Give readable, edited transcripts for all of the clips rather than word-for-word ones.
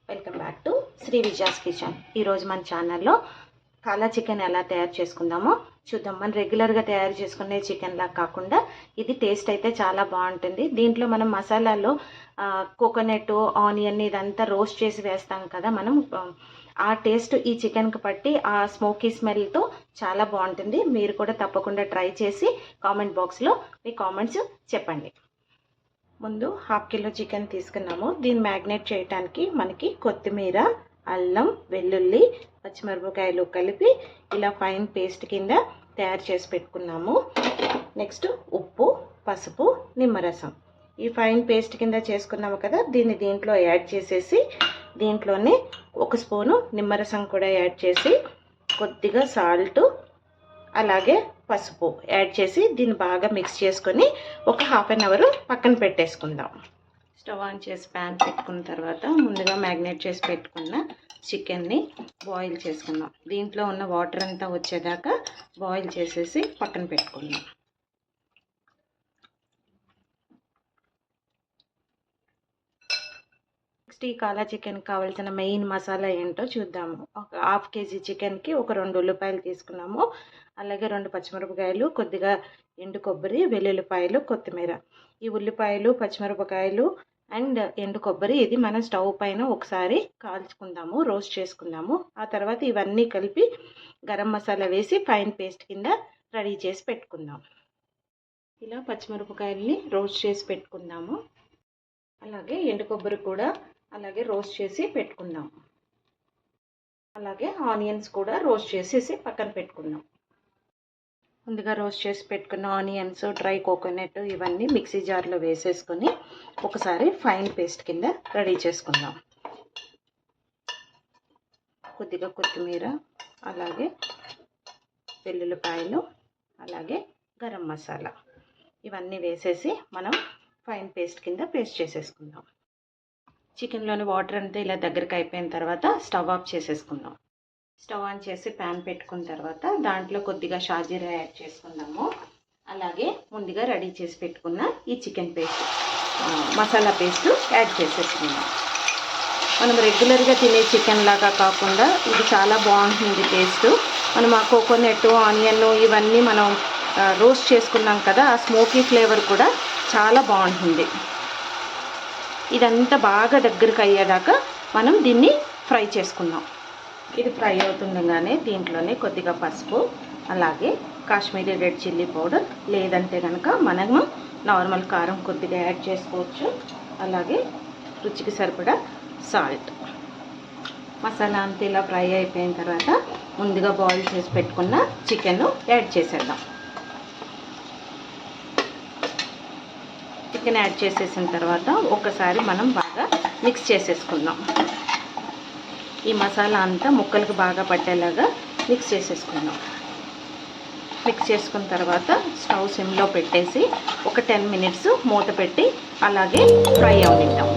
Welcome back to Sri Vijaya's kitchen. ఈరోజు మన ఛానల్లో కాలా చికెన్ ఎలా తయారు చేసుకుందామో చూద్దాం. మనం రెగ్యులర్గా తయారు చేసుకునే చికెన్లా కాకుండా ఇది టేస్ట్ అయితే చాలా బాగుంటుంది. దీంట్లో మనం మసాలాల్లో కోకోనట్, ఆనియన్ ఇదంతా రోస్ట్ చేసి వేస్తాం కదా మనం. ఆ టేస్ట్ ఈ చికెన్కి పట్టి ఆ స్మోకీ స్మెల్తో చాలా బాగుంటుంది. మీరు కూడా తప్పకుండా ట్రై చేసి కామెంట్ బాక్స్లో మీ కామెంట్స్ చెప్పండి. ముందు 1/2 కిలో చికెన్ తీసుకున్నాము. దీన్ని మ్యాగ్నేట్ చేయడానికి మనకి కొత్తిమీర, అల్లం, వెల్లుల్లి, పచ్చిమిరపకాయలు కలిపి ఇలా ఫైన్ పేస్ట్ కింద తయారు చేసి పెట్టుకున్నాము. నెక్స్ట్ ఉప్పు, పసుపు, నిమ్మరసం ఈ ఫైన్ పేస్ట్ కింద చేసుకున్నాము కదా, దీన్ని దీంట్లో యాడ్ చేసేసి దీంట్లోనే 1 స్పూను నిమ్మరసం కూడా యాడ్ చేసి కొద్దిగా సాల్ట్ అలాగే పసుపు యాడ్ చేసి దీన్ని బాగా మిక్స్ చేసుకొని ఒక 1/2 అవర్ పక్కన పెట్టేసుకుందాం. స్టవ్ ఆన్ చేసి ప్యాన్ పెట్టుకున్న తర్వాత ముందుగా మ్యాగ్నేట్ చేసి పెట్టుకున్న చికెన్ని బాయిల్ చేసుకుందాం. దీంట్లో ఉన్న వాటర్ అంతా వచ్చేదాకా బాయిల్ చేసేసి పక్కన పెట్టుకుందాం. నెక్స్ట్ ఈ కాలా చికెన్కి కావాల్సిన మెయిన్ మసాలా ఏంటో చూద్దాము. ఒక 1/2 కేజీ చికెన్కి ఒక 2 ఉల్లిపాయలు తీసుకున్నాము. అలాగే 2 పచ్చిమిరపకాయలు, కొద్దిగా ఎండు కొబ్బరి, వెల్లుల్లిపాయలు, కొత్తిమీర. ఈ ఉల్లిపాయలు, పచ్చిమిరపకాయలు అండ్ ఎండు కొబ్బరి ఇది మనం స్టవ్ పైన ఒకసారి కాల్చుకుందాము, రోస్ట్ చేసుకుందాము. ఆ తర్వాత ఇవన్నీ కలిపి గరం మసాలా వేసి ఫైన్ పేస్ట్ కింద రెడీ చేసి పెట్టుకుందాం. ఇలా పచ్చిమిరపకాయల్ని రోస్ట్ చేసి పెట్టుకుందాము. అలాగే ఎండు కొబ్బరి కూడా అలాగే రోస్ట్ చేసి పెట్టుకుందాం. అలాగే ఆనియన్స్ కూడా రోస్ట్ చేసేసి పక్కన పెట్టుకుందాం. ముందుగా రోస్ట్ చేసి పెట్టుకున్న ఆనియన్స్, డ్రై కోకోనట్ ఇవన్నీ మిక్సీ జార్లో వేసేసుకొని ఒకసారి ఫైన్ పేస్ట్ కింద రెడీ చేసుకుందాం. కొద్దిగా కొత్తిమీర, అలాగే వెల్లుల్లిపాయలు, అలాగే గరం మసాలా ఇవన్నీ వేసేసి మనం ఫైన్ పేస్ట్ కింద పేస్ట్ చేసేసుకుందాం. చికెన్లోని వాటర్ అంతా ఇలా దగ్గరికి అయిపోయిన తర్వాత స్టవ్ ఆఫ్ చేసేసుకుందాం. స్టవ్ ఆన్ చేసి ప్యాన్ పెట్టుకున్న తర్వాత దాంట్లో కొద్దిగా షాజీరా యాడ్ చేసుకుందాము. అలాగే ముందుగా రెడీ చేసి పెట్టుకున్న ఈ chicken paste, masala paste add చేసేసుకుందాం. మనం రెగ్యులర్గా తినే చికెన్ లాగా కాకుండా ఇది చాలా బాగుంటుంది టేస్ట్. మనం ఆ కోకోనట్, ఆనియన్ ఇవన్నీ మనం రోస్ట్ చేసుకున్నాం కదా, ఆ స్మోకీ ఫ్లేవర్ కూడా చాలా బాగుంటుంది. ఇదంతా బాగా దగ్గరికి అయ్యేదాకా మనం దీన్ని ఫ్రై చేసుకుందాం. ఇది ఫ్రై అవుతుండగానే దీంట్లోనే కొద్దిగా పసుపు, అలాగే కాశ్మీరీ రెడ్ చిల్లీ పౌడర్, లేదంటే కనుక మనము నార్మల్ కారం కొద్దిగా యాడ్ చేసుకోవచ్చు. అలాగే రుచికి సరిపడా సాల్ట్. మసాలా అంతా ఇలా ఫ్రై అయిపోయిన తర్వాత ముందుగా బాయిల్ చేసి పెట్టుకున్న చికెన్ యాడ్ చేసేద్దాం. చికెన్ యాడ్ చేసేసిన తర్వాత ఒకసారి మనం బాగా మిక్స్ చేసేసుకుందాం. ఈ మసాలా అంతా ముక్కలకు బాగా పట్టేలాగా మిక్స్ చేసేసుకుందాం. మిక్స్ చేసుకున్న తర్వాత స్టవ్ సిమ్లో పెట్టేసి ఒక 10 మినిట్స్ మూత పెట్టి అలాగే ఫ్రై అవనిద్దాం.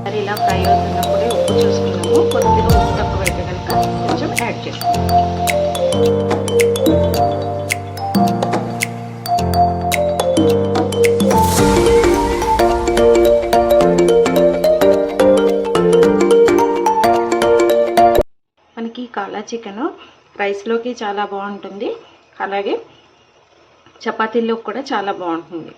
మరి ఇలా ఫ్రై అవుతున్నప్పుడే ఉప్పు చూసుకున్నాము. కొద్దిగా ఉప్పు తక్కువైతే కనుక కొంచెం యాడ్ చేసుకుందాం. మనకి కాలా చికెన్ రైస్లోకి చాలా బాగుంటుంది, అలాగే చపాతీల్లో కూడా చాలా బాగుంటుంది.